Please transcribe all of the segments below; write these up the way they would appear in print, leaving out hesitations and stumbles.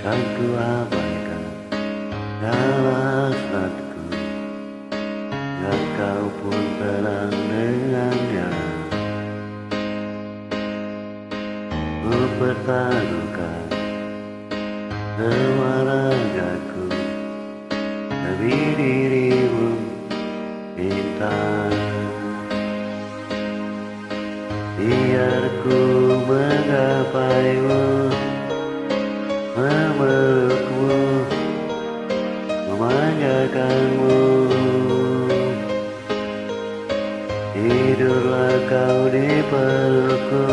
Kan ku abaikan dalam hatiku, dan kau pun tenang dengannya. Ku pertaruhkan semua ragaku demi dirimu, Intan. Biar ku menggapaimu, memelukmu, memanjakanmu. Tidurlah kau di pelukku,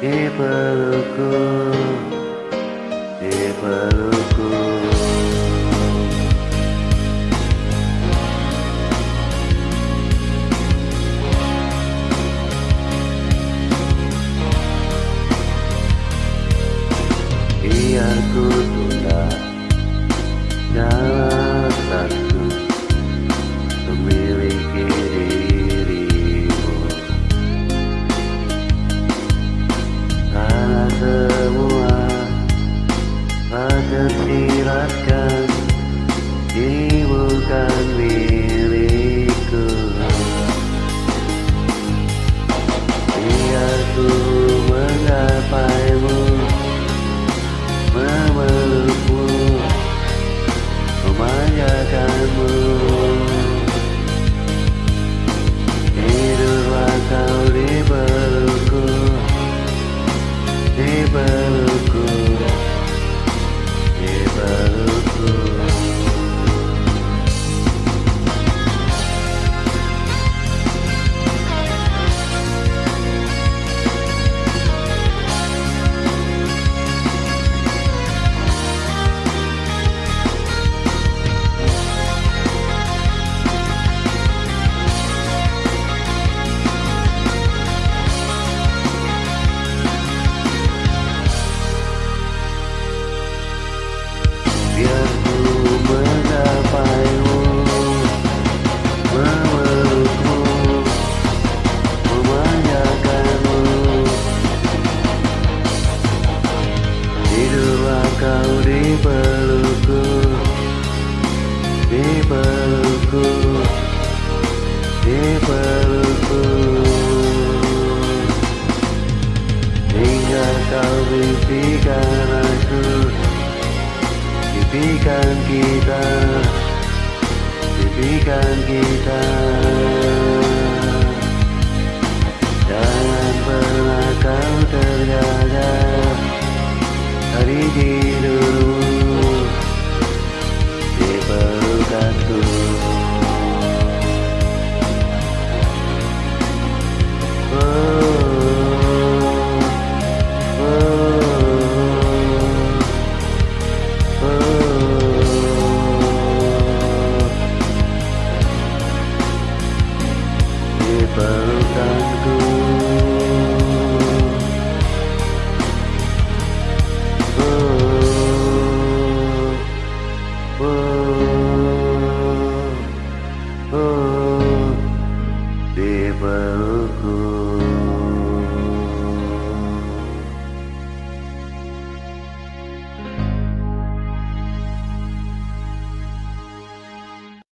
di pelukku, di pelukku. Biar ku tunda dalam satu memiliki dirimu, karena semua akan siratkan ini bukan milikku. Biar ku menggapaimu, memelukmu, memanjakanmu. Tidurlah kau di pelukku, di pelukku, di pelukku. Biar ku menggapaimu, memelukmu, memanjakanmu. Tidurlah kau di pelukku, di pelukku, di pelukku. Hingga kau mimpikan aku, mimpikan kita, mimpikan kita. Jangan pernah kau terjaga dari tidurmu di pelukanku. Pelukanku, di pelukku.